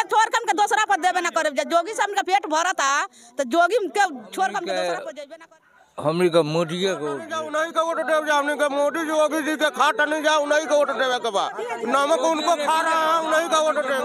के छोड़ के हमके दूसरा पर देबे ना करे। जोगी से हमके पेट भरता तो जोगी के छोड़ के हमके दूसरा पर देबे ना करे। हमनी का मोदी के को नहीं का वोट देव जा, हमनी का मोदी योगी जी के खाता नहीं जा, नहीं का वोट देवे के बा। नमक उनको खा रहा है, नहीं का वोट देवे।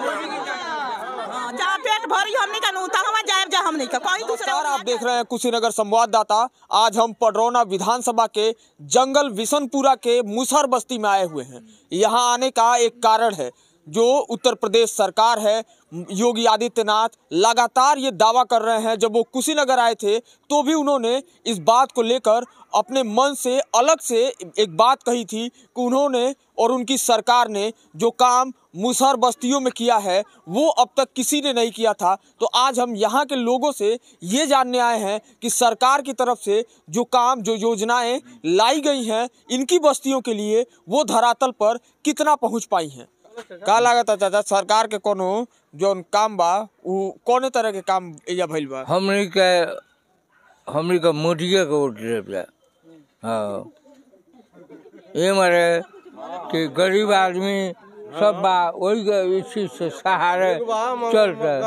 जहाँ पेट भरी हमनी का नूता हम जाए जा, हमनी का कोई दूसरा। आप देख रहे हैं कुशीनगर संवाददाता। आज हम पडरौना विधानसभा के जंगल विशनपुरा के मुसहर बस्ती में आए हुए हैं। यहाँ आने का एक कारण है, जो उत्तर प्रदेश सरकार है, योगी आदित्यनाथ लगातार ये दावा कर रहे हैं। जब वो कुशीनगर आए थे तो भी उन्होंने इस बात को लेकर अपने मन से अलग से एक बात कही थी कि उन्होंने और उनकी सरकार ने जो काम मुसहर बस्तियों में किया है वो अब तक किसी ने नहीं किया था। तो आज हम यहाँ के लोगों से ये जानने आए हैं कि सरकार की तरफ से जो काम, जो योजनाएं लाई गई हैं इनकी बस्तियों के लिए, वो धरातल पर कितना पहुँच पाई हैं। का लागत है चाचा, सरकार के कोनो जो काम बा वो कौन तरह के काम या भइल बा? हमनी का मोदी के वोट देव। हाँ, ये मारे कि गरीब आदमी सब बा वही इस चीज से सहारे चलता है।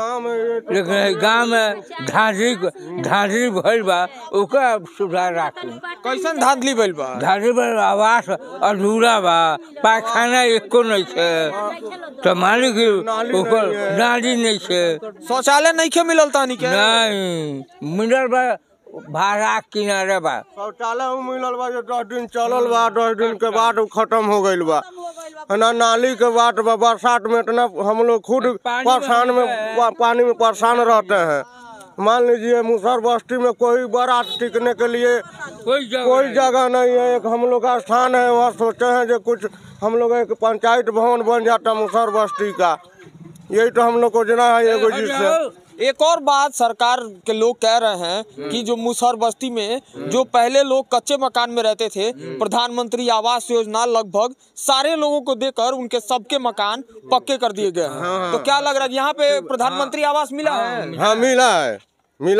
लेकिन गाँव में धांधली भइल बा, ओकरा सुधार राखी। कैसन धांधली भइल बा? धांधली भइल, आवास अधूरा बा, पायखाना एको नहीं है, तो मालिक ओकर नाली नहीं है, शौचालय नहीं के मिलल तानी के? नहीं मिलल बा, भाड़ा किनारे बा। शौचालय मिलल बा, 10 दिन चलल बा, 10 दिन के बाद खत्म हो गइल बा। ना नाली के बात बा, बरसात में इतना हम लोग खुद परेशान में पानी में परेशान रहते हैं। मान लीजिए मुसहर बस्ती में कोई बारात टिकने के लिए कोई जगह नहीं है। एक हम लोग का स्थान है, वहाँ सोचे हैं जो कुछ हम लोग एक पंचायत भवन बन जाता मुसहर बस्ती का। यही तो हम लोग को जना है एगो जिससे। एक और बात सरकार के लोग कह रहे हैं कि जो मुसहर बस्ती में जो पहले लोग कच्चे मकान में रहते थे, प्रधानमंत्री आवास योजना लगभग सारे लोगों को देकर उनके सबके मकान पक्के कर दिए गए हैं। तो क्या लग रहा है यहाँ पे प्रधानमंत्री आवास मिला है? हाँ मिला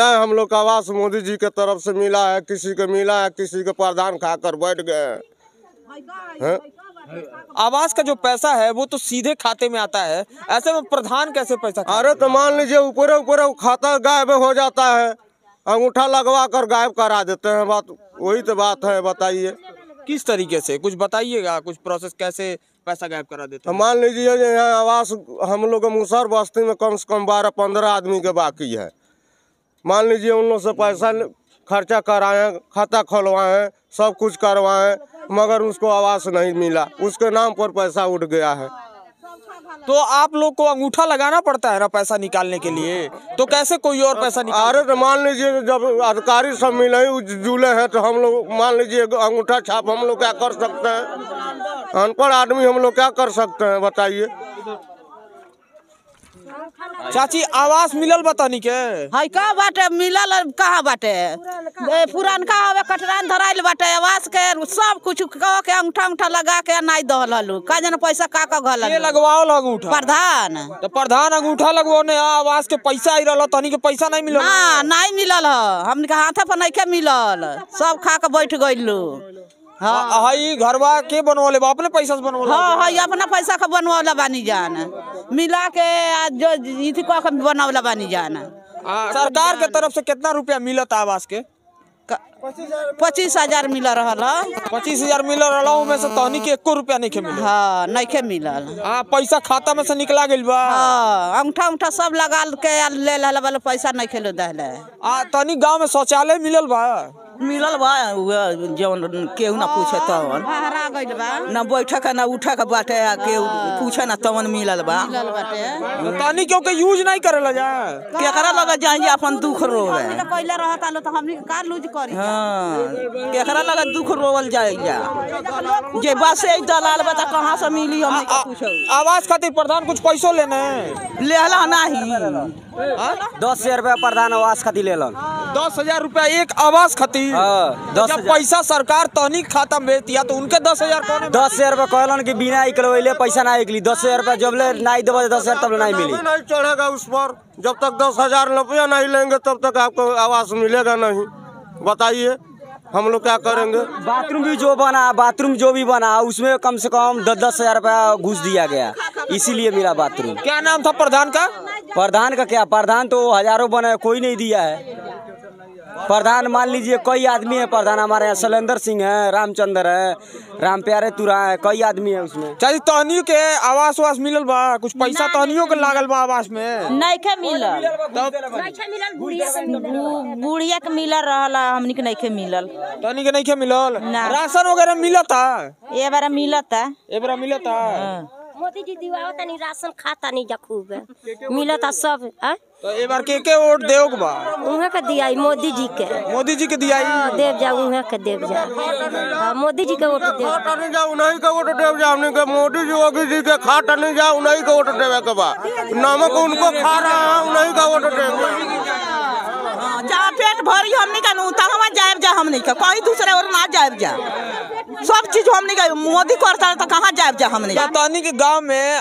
है, हम लोग का आवास मोदी जी के तरफ से मिला है। किसी को मिला है, किसी के प्रधान खाकर बैठ गए हैं। आवास का जो पैसा है वो तो सीधे खाते में आता है, ऐसे में प्रधान कैसे पैसा? अरे तो मान लीजिए ऊपर खाता गायब हो जाता है, अंगूठा लगवा कर गायब करा देते हैं। बात वही तो बात है, बताइए किस तरीके से, कुछ बताइएगा, कुछ प्रोसेस कैसे पैसा गायब करा देते हैं? मान लीजिए यहाँ आवास हम लोग मुसहर बस्ती में कम से कम 12-15 आदमी के बाकी है। मान लीजिए उन लोग से पैसा खर्चा कराएं, खाता खुलवाएं, सब कुछ करवाएं, मगर उसको आवास नहीं मिला, उसके नाम पर पैसा उठ गया है। तो आप लोग को अंगूठा लगाना पड़ता है ना पैसा निकालने के लिए, तो कैसे कोई और पैसा निकाल? अरे तो मान लीजिए जब अधिकारी सब मिले जुले हैं तो हम लोग मान लीजिए अंगूठा छाप हम लोग क्या कर सकते हैं? अनपढ़ आदमी हम लोग क्या कर सकते हैं, बताइए। चाची आवास मिलल बतानी के हाय का बाटे मिलल कहाँ बाटे? पुरानका हवे कटरान धराइल बाटे, आवास के सब कुछ कह के अंगूठा लगा के नहीं दहल हलू। का जन पैसा का घल ये लगवाओ अंगूठा प्रधान, तो प्रधान अंगूठा लगवाने आवास के पैसा आई रहल, तनी के पैसा नहीं मिलल? ना नहीं मिलल है, हमने के हाथ पर नहीं के मिलल, सब खा के बैठ गइलू। हाँ हाई घरवा के बनवाले बा, अपने पैसा से बनवाले? हाँ हाई अपना पैसा का बनवाला बानी जान, मिला के जो इथी को बनवाला बानी जान। सरकार के तरफ से कितना रुपया मिलत आवास के? 25,000 मिल रहा है। 25,000 मिल रहा में से तहनी के 1 रुपया नहीं के मिलल? हाँ नहीं के मिलल। पैसा खाता में से निकला गइल बा? हाँ अंगूठा सब लगा के ले वाला पैसा नहीं खेलो दहले। तनी गांव में शौचालय मिलल बा? मिलल बा, जौन केहू ना पूछे तवन ना बैठक ना उठक बाटे, केहू पूछे ना तवन मिलल बा। तनी क्यों के यूज नहीं करेला जा? केकरा लगा जाए अपन दुख रोवे, पहले रहता लो तो हमनी का लूज करी। हां केकरा लगा दुख रोवल जाए जा, जे बस से दलाल बता कहां से मिली हमनी का पूछो। आवास खातिर प्रधान कुछ पैसो लेने लेला नहीं? 10,000 रुपया प्रधान आवास खातिर लेलन। 10,000 रुपया एक आवास खातिर? जब पैसा सरकार तहनी खाता में भेजतिया तो उनके 10,000 कौन? 10,000 रुपया कहलन कि बिना इकलवैले पैसा ना निकली। 10,000 रुपया जब ले नहीं देबो 10,000 तब नहीं मिली। नहीं चढ़ेगा उस पर, जब तक 10,000 रुपया नहीं लेंगे तब तक आपको आवास मिलेगा नहीं। बताइए हम लोग क्या करेंगे? बाथरूम जो भी बना उसमें कम से कम 10,000 रुपया घुस दिया गया, इसीलिए मिला बाथरूम। क्या नाम था प्रधान का? प्रधान का क्या, प्रधान तो हजारों बने, कोई नहीं दिया है प्रधान। मान लीजिए कई आदमी है प्रधान हमारे यहाँ, शैलेंद्र सिंह है, रामचंद्र है, राम प्यारे तुरा है, कई आदमी है उसमें। चाची तहनियों के आवास वास मिलल बा, कुछ पैसा तहनियों के लागल बा आवास में? नहीं मिलल, बुढ़िया के मिलल रहला, हमनी के नहीं मिलल। तहनी के नहीं मिलल? राशन वगैरह मिला था? ये बार मिला था। मोदी जी दिवाओ तनी राशन खाता नहीं जा खूब मिलता सब है। तो एक बार के वोट देओ बा? उहे के दियाई मोदी जी के। मोदी जी के दियाई देव जा, उहे के देव जा। हां मोदी जी के वोट देव खाता नहीं जा, उन्हीं के वोट देव जा। हमने के मोदी जी योगी जी के खाता नहीं जा, उन्हीं के वोट देवे के बा। नमक उनको खा रहा है, उन्हीं का वोट देवे। जहाँ पेट भरी हमनी का नू तहाँ जायब जा, हमनी का कहीं दूसरे और ना जायब जा। सब चीज हमनी का मोदी करता तो कहाँ जायब जा हमनी। तहनी के गांव में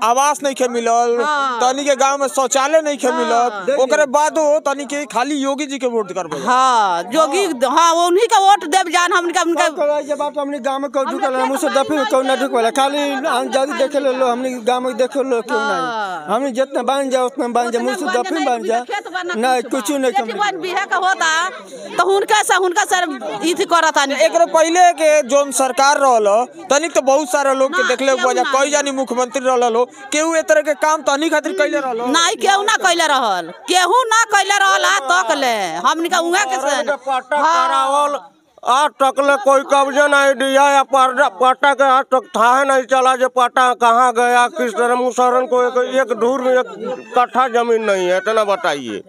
आवास नहीं खे मिलल, तहनी के गांव में शौचालय नहीं खे मिलल, ओकरे बाद तहनी के खाली योगी जी के वोट करबे? हाँ योगी, हाँ उन्हीं का वोट देव जान। हमनी का ये बात हमनी गांव में कोई ढुकल मुझसे दफी कोई ना ढुकल, खाली जल्दी देखे लो हमनी गांव में देखे लो क्यों नहीं। हमनी जितना बन जा उतना बन जा, मुझसे दफी बन जा नहीं कुछ नहीं कम बिहा का होता तो उनका सर इथि करता नहीं। एक पहले के जोन सरकार रहल तनिक तो बहुत सारा लोग के देखले वजह कई जानी मुख्यमंत्री रहल केहू ए तरह के काम तनी खातिर कैले रहल नहीं, केहू ना कैले रहल, केहू ना कैले रहल। तक ले हमनी का उहा के पट्टा करावल आज तक ले कोई कब्जा नहीं दिया, या पट्टा के आज तक था नहीं चला जो पट्टा कहाँ गया, किस तरह मुसहरन को एक दूर में 1 कट्ठा जमीन नहीं है। इतना बताइए,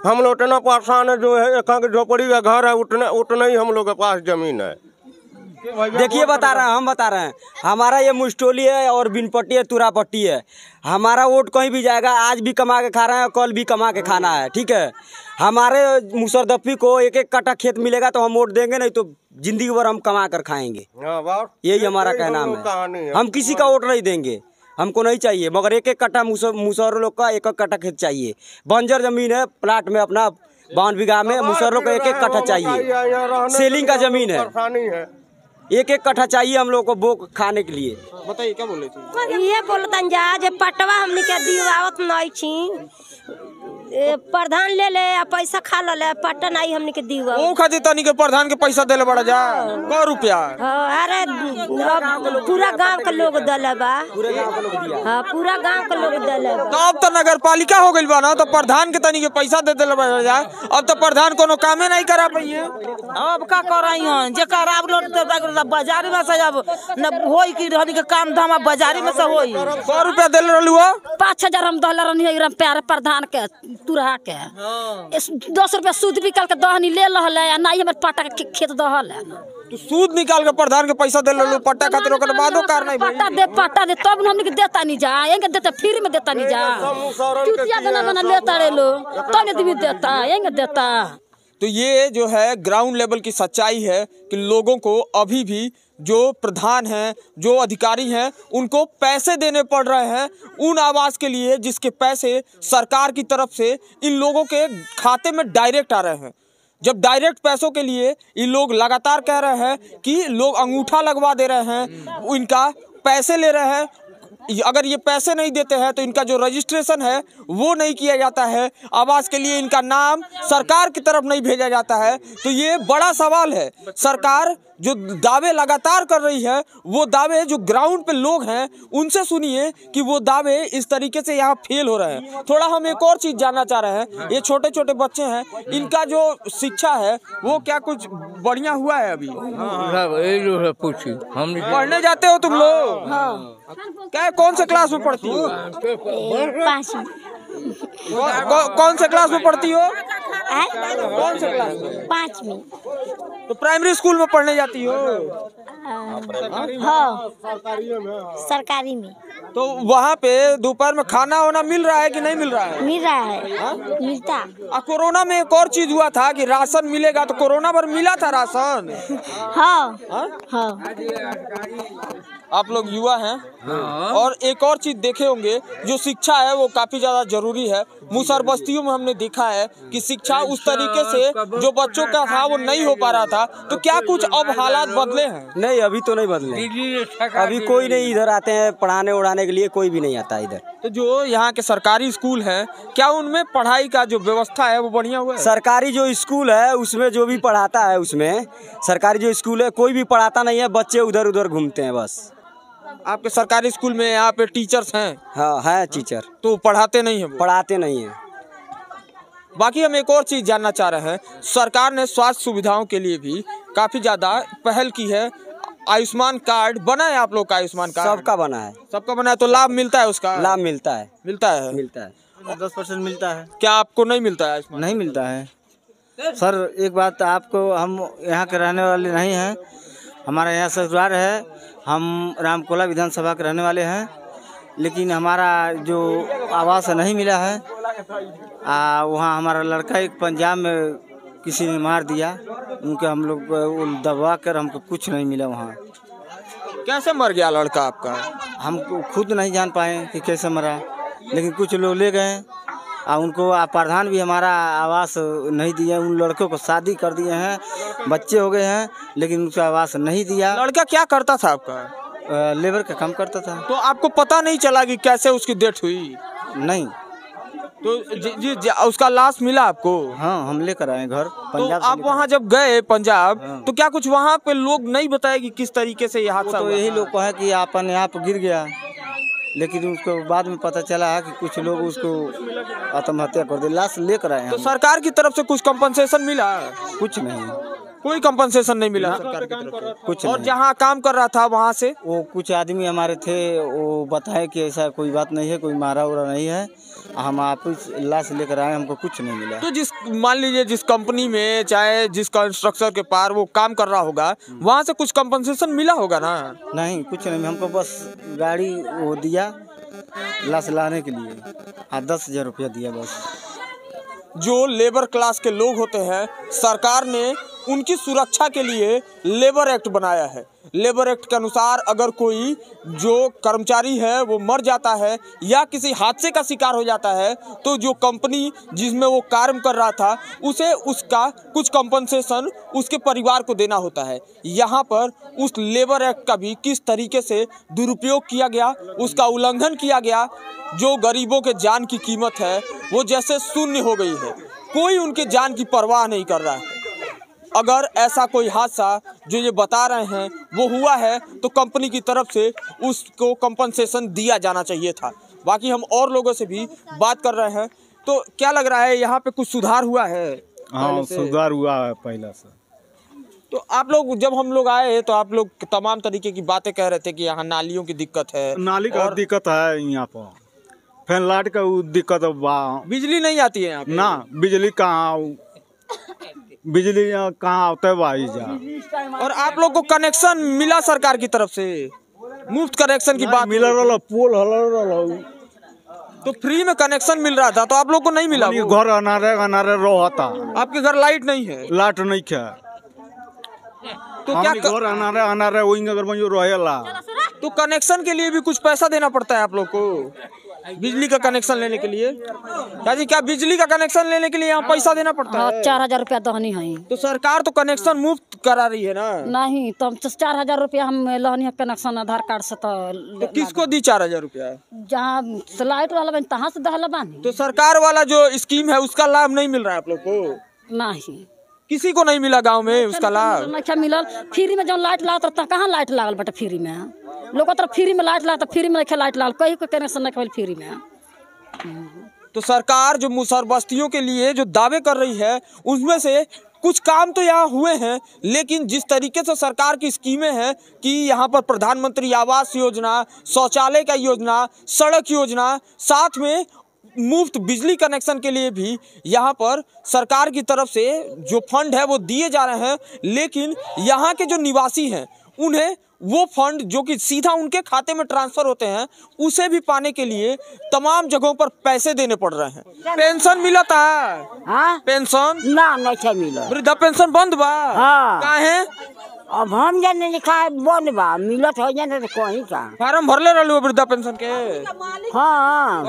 हम लोग इतना परेशान है, जो है एक झोपड़ी का घर है उतना ही हम लोग के पास जमीन है। देखिए हम बता रहे हैं हमारा ये मुस्टोली है और बिनपट्टी है, तुरापट्टी है। हमारा वोट कहीं भी जाएगा, आज भी कमा के खा रहे हैं, कल भी कमा के खाना है, ठीक है। हमारे मुसरदफी को 1-1 कट्ठा खेत मिलेगा तो हम वोट देंगे, नहीं तो जिंदगी भर हम कमा कर खाएंगे। यही हमारा कहना है। हम किसी का वोट नहीं देंगे, हमको नहीं चाहिए, मगर 1-1 कट्ठा मुसहर लोग का 1-1 कट्ठा खेत चाहिए। बंजर जमीन है, प्लाट में अपना 52 बीघा में मुसहर लोग को 1-1 कट्ठा चाहिए। सेलिंग का जमीन है, 1-1 कट्ठा चाहिए हम लोग को वो खाने के लिए। बताइए क्या बोले थे? ये बोलतन जा जे पटवा हमनी के दिवावत नहीं छी, प्रधान ले ले पैसा खा ले, पट्टा नहीं हमनी के दिवा। ओ खातिर तनी के प्रधान के पैसा देले बड़ा जा 100 रुपया। अरे पूरा गांव के लोग दले बा, हां पूरा गांव के लोग दले बा। तो अब तो नगर पालिका हो गइल बा ना, तो प्रधान के तनी के पैसा दे देले बड़ा जा। अब तो प्रधान कोनो कामे नहीं करा पाइए। अब का कराई हन जे कराब लो बाजार में से अब न होई कि हमनी के काम धाम बाजार में से होई। 100 रुपया देले रहलू 5000 हम दहले रहनी एकदम प्यारे प्रधान के तुरहा के। 10 रुपया सूद निकाल के दहनी ले रहले, नहीं हमर पट्टा के खेत दहले। तो सूद निकाल के प्रधान के पैसा दे लो पट्टा खातिर, ओकर बादो कार नहीं पट्टा दे तब हमनी के देता नहीं जा, एंगे देता फ्री में देता नहीं जा, चुतिया बना लेता रे लो तब आदमी देता, एंगे देता। तो ये जो है ग्राउंड लेवल की सच्चाई है कि लोगों को अभी भी जो प्रधान हैं, जो अधिकारी हैं, उनको पैसे देने पड़ रहे हैं उन आवास के लिए जिसके पैसे सरकार की तरफ से इन लोगों के खाते में डायरेक्ट आ रहे हैं। जब डायरेक्ट पैसों के लिए ये लोग लगातार कह रहे हैं कि लोग अंगूठा लगवा दे रहे हैं, इनका पैसे ले रहे हैं, अगर ये पैसे नहीं देते हैं तो इनका जो रजिस्ट्रेशन है वो नहीं किया जाता है, आवास के लिए इनका नाम सरकार की तरफ नहीं भेजा जाता है। तो ये बड़ा सवाल है। सरकार जो दावे लगातार कर रही है, वो दावे जो ग्राउंड पे लोग हैं उनसे सुनिए कि वो दावे इस तरीके से यहाँ फेल हो रहे हैं। थोड़ा हम एक और चीज जानना चाह रहे हैं, ये छोटे छोटे बच्चे हैं, इनका जो शिक्षा है वो क्या कुछ बढ़िया हुआ है अभी? पूछी हम पढ़ने जाते हो तुम लोग? क्या कौन से क्लास में पढ़ती हो? 5वीं। कौन से क्लास में पढ़ती हो? कौन से क्लास में? 5वीं। तो प्राइमरी स्कूल में पढ़ने जाती हो? हाँ सरकारी में। तो वहाँ पे दोपहर में खाना वाना मिल रहा है कि नहीं मिल रहा है? मिल रहा है, मिलता। कोरोना में एक और चीज हुआ था कि राशन मिलेगा, तो कोरोना पर मिला था राशन? हाँ हाँ। आप लोग युवा हैं और एक और चीज देखे होंगे, जो शिक्षा है वो काफी ज्यादा जरूरी है। मुसहर बस्तियों में हमने देखा है कि शिक्षा उस तरीके से जो बच्चों का था वो नहीं हो पा रहा था। तो क्या कुछ अब हालात बदले हैं? नहीं, अभी तो नहीं बदले। अभी कोई नहीं इधर आते हैं पढ़ाने उड़ाने के लिए, कोई भी नहीं आता इधर। तो जो यहाँ के सरकारी स्कूल हैं, क्या उनमें पढ़ाई का जो व्यवस्था है वो बढ़िया हुआ है? सरकारी जो स्कूल है उसमें जो भी पढ़ाता है, उसमें सरकारी जो स्कूल है कोई भी पढ़ाता नहीं है, बच्चे उधर उधर घूमते हैं बस। आपके सरकारी स्कूल में यहाँ पे टीचर्स हैं? हाँ है टीचर, तो पढ़ाते नहीं है? पढ़ाते नहीं है। बाकी हम एक और चीज जानना चाह रहे हैं, सरकार ने स्वास्थ्य सुविधाओं के लिए भी काफी ज्यादा पहल की है। आयुष्मान कार्ड बना है आप लोग का? आयुष्मान कार्ड सबका बना है। सबका बना है, तो लाभ मिलता है उसका? लाभ मिलता है। मिलता है 10% मिलता है। क्या आपको नहीं मिलता है आयुष्मान? नहीं मिलता है सर। एक बात आपको, हम यहाँ के रहने वाले नहीं हैं, हमारा यहाँ ससुराल है, हम रामकोला विधानसभा के रहने वाले हैं, लेकिन हमारा जो आवास नहीं मिला है। वहाँ हमारा लड़का एक पंजाब में किसी ने मार दिया, उनके हम लोग दबा कर हमको कुछ नहीं मिला वहाँ। कैसे मर गया लड़का आपका? हम खुद नहीं जान पाए कि कैसे मरा, लेकिन कुछ लोग ले गए और उनको प्रधान भी हमारा आवास नहीं दिया। उन लड़कों को शादी कर दिए हैं, बच्चे हो गए हैं, लेकिन उनका आवास नहीं दिया। लड़का क्या करता था आपका? लेबर का काम करता था। तो आपको पता नहीं चला कि कैसे उसकी डेथ हुई? नहीं। तो उसका लाश मिला आपको? हाँ, हम लेकर आए घर पंजाब। तो आप वहाँ जब गए पंजाब, हाँ। तो क्या कुछ वहाँ पे लोग नहीं बताए कि किस तरीके से ये हादसा? तो यही लोग कहे कि अपन यहाँ पे गिर गया, लेकिन उसको बाद में पता चला है कि कुछ लोग उसको आत्महत्या कर दिया। लाश लेकर आए। तो सरकार की तरफ से कुछ कंपनसेशन मिला? कुछ नहीं, कोई कंपनसेशन नहीं मिला सरकार की तरफ से कुछ। और जहाँ काम कर रहा था वहाँ से वो कुछ आदमी हमारे थे, वो बताए कि ऐसा कोई बात नहीं है, कोई मारा उरा नहीं है, हम आप लाश लेकर आए, हमको कुछ नहीं मिला। तो मान लीजिए जिस कंपनी में चाहे जिस कंस्ट्रक्शन के पार वो काम कर रहा होगा, वहाँ से कुछ कंपनसेशन मिला होगा ना? नहीं, कुछ नहीं, हमको बस गाड़ी वो दिया लाश लाने के लिए, 10,000 रुपया दिया बस। जो लेबर क्लास के लोग होते हैं, सरकार ने उनकी सुरक्षा के लिए लेबर एक्ट बनाया है। लेबर एक्ट के अनुसार अगर कोई जो कर्मचारी है वो मर जाता है या किसी हादसे का शिकार हो जाता है, तो जो कंपनी जिसमें वो कार्य कर रहा था उसे उसका कुछ कंपनसेशन उसके परिवार को देना होता है। यहाँ पर उस लेबर एक्ट का भी किस तरीके से दुरुपयोग किया गया, उसका उल्लंघन किया गया। जो गरीबों के जान की कीमत है वो जैसे शून्य हो गई है, कोई उनके जान की परवाह नहीं कर रहा है। अगर ऐसा कोई हादसा जो ये बता रहे हैं वो हुआ है, तो कंपनी की तरफ से उसको कंपनसेशन दिया जाना चाहिए था। बाकी हम और लोगों से भी बात कर रहे हैं, तो क्या लग रहा है यहाँ पे कुछ सुधार हुआ है? हाँ, सुधार हुआ है पहले से। तो आप लोग जब हम लोग आए तो आप लोग तमाम तरीके की बातें कह रहे थे कि यहाँ नालियों की दिक्कत है, नाली का दिक्कत है यहाँ पर, फैन लाइट का दिक्कत है, बिजली नहीं आती है यहाँ पे। ना बिजली कहाँ आता है भाई जा। और आप लोग को कनेक्शन मिला सरकार की तरफ से? मुफ्त कनेक्शन की बात मिल रहा, पोल हल, तो फ्री में कनेक्शन मिल रहा था, तो आप लोग को नहीं मिला? घर अनारे रहता। आपके घर लाइट नहीं है? लाइट नहीं है, तो क्या घर अनारे वही अगर रहेला। तो कनेक्शन के लिए भी कुछ पैसा देना पड़ता है आप लोग को? बिजली का कनेक्शन लेने के लिए क्या बिजली का कनेक्शन लेने के लिए यहाँ पैसा देना पड़ता है? 4,000 रुपया दहनी है। तो सरकार तो कनेक्शन मुफ्त करा रही है ना? नहीं, तो 4,000 रुपया हम लहनी है कनेक्शन आधार कार्ड से। तो किसको दी 4,000 रुपया? जहाँ लाइट वाला तहाँ से दहला बानी। तो सरकार वाला जो स्कीम है उसका लाभ नहीं मिल रहा है आप लोग को? नहीं, किसी को नहीं मिला गांव में उसका लाभ? नहीं मिलल। फ्री में जो लाइट लागत कहाँ लाइट लागल बेटा? फ्री में लोग तरफ फ्री में लाइट लागत, फ्री में नहीं लाइट लागल, कहीं कोई कनेक्शन नहीं फ्री में। तो सरकार जो मुसहर बस्तियों के लिए जो दावे कर रही है उसमें से कुछ काम तो यहाँ हुए हैं, लेकिन जिस तरीके से सरकार की स्कीमें हैं कि यहाँ पर प्रधानमंत्री आवास योजना, शौचालय का योजना, सड़क योजना, साथ में मुफ्त बिजली कनेक्शन के लिए भी यहाँ पर सरकार की तरफ से जो फंड है वो दिए जा रहे हैं, लेकिन यहाँ के जो निवासी हैं उन्हें वो फंड जो कि सीधा उनके खाते में ट्रांसफर होते हैं उसे भी पाने के लिए तमाम जगहों पर पैसे देने पड़ रहे हैं। पेंशन मिला था? हाँ? पेंशन ना नहीं मिला। वृद्धा पेंशन बंद बा? हाँ। काहे? अब हम जाने लिखा है बंद बा, मिलत हो जाने तो कहीं का फार्म भरले रहलू वृद्धा पेंशन के? हाँ।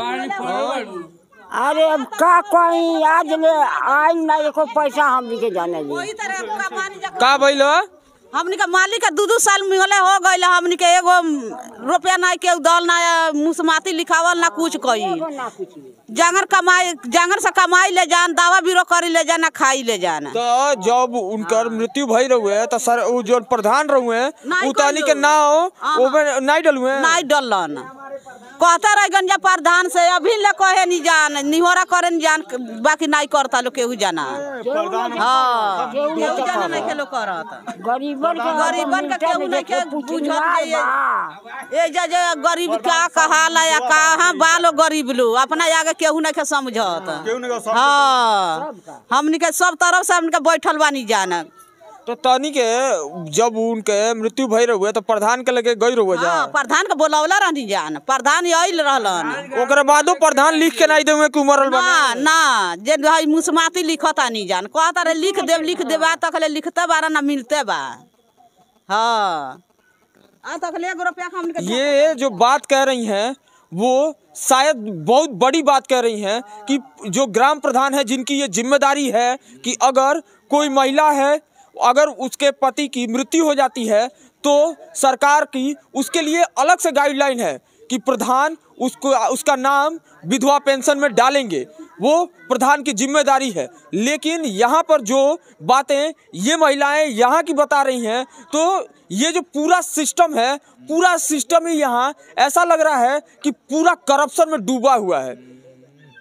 अरे अब का कहीं आज ले आई ना एको पैसा हम लेके जाने ली। का भइल? हमनी के मालिक 2-2 साल मिले हो गए हमनी के एगो रुपया ना के दल ना मुसमाती लिखावल ना कुछ कही जंगर से कमाई ले जान दावा बीरो करी ले जाना खाई ले जाना। तो जब उनकर मृत्यु भई रहुए तो सर जो प्रधान रहुए उतानी के नाव ओमे नहीं डलुए नहीं डलन कहता रह गंजा प्रधान से अभी ले कहे नहीं जान निहोरा करे नहीं जान बाकी नहीं करता लोग केहू जाना। हां केहू जाना नहीं के लोग करत गरीबन का केहू नहीं के बुझत ये जे गरीब का कहाला या कहां बालो गरीब लो अपना आगे केहू नहीं के समझत। हां हमनी के सब तरफ से हमनी के बैठल बानी जान। तो तनी के जब उनके मृत्यु भई रहुए तो प्रधान के लगे गई रहुए जा प्रधान के बोलावला रहनी जान प्रधान आइल रहलन ओकरे बादो प्रधान लिख के नहीं देवे कि मरल बा ना जे भाई मुसमाती लिखता नहीं जान कहता रे लिख देबा तक ले लिखते बारा ना मिलते बा। हां आ तक ले 1 रुपया हम ये जो बात कह रही हैं वो शायद बहुत बड़ी बात कह रही हैं कि जो ग्राम प्रधान है जिनकी ये जिम्मेदारी है कि अगर कोई महिला है अगर उसके पति की मृत्यु हो जाती है तो सरकार की उसके लिए अलग से गाइडलाइन है कि प्रधान उसका नाम विधवा पेंशन में डालेंगे वो प्रधान की जिम्मेदारी है। लेकिन यहाँ पर जो बातें ये महिलाएं यहाँ की बता रही हैं तो ये जो पूरा सिस्टम ही यहाँ ऐसा लग रहा है कि पूरा करप्शन में डूबा हुआ है।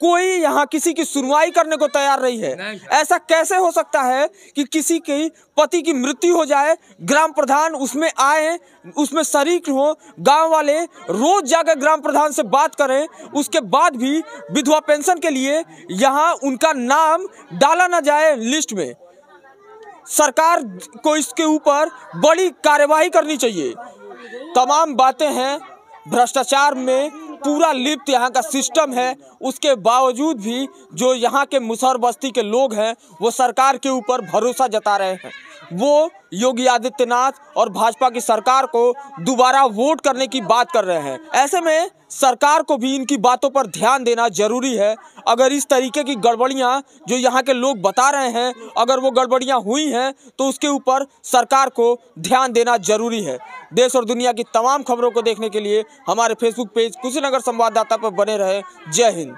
कोई यहाँ किसी की सुनवाई करने को तैयार नहीं है। ऐसा कैसे हो सकता है कि किसी की पति की मृत्यु हो जाए ग्राम प्रधान उसमें आए उसमें शरीक हो गांव वाले रोज जाकर ग्राम प्रधान से बात करें उसके बाद भी विधवा पेंशन के लिए यहाँ उनका नाम डाला ना जाए लिस्ट में। सरकार को इसके ऊपर बड़ी कार्यवाही करनी चाहिए। तमाम बातें हैं भ्रष्टाचार में पूरा लिप्त यहाँ का सिस्टम है उसके बावजूद भी जो यहाँ के मुसहर बस्ती के लोग हैं वो सरकार के ऊपर भरोसा जता रहे हैं। वो योगी आदित्यनाथ और भाजपा की सरकार को दोबारा वोट करने की बात कर रहे हैं। ऐसे में सरकार को भी इनकी बातों पर ध्यान देना जरूरी है। अगर इस तरीके की गड़बड़ियां जो यहाँ के लोग बता रहे हैं अगर वो गड़बड़ियां हुई हैं तो उसके ऊपर सरकार को ध्यान देना जरूरी है। देश और दुनिया की तमाम खबरों को देखने के लिए हमारे फेसबुक पेज कुशीनगर संवाददाता पर बने रहे। जय हिंद।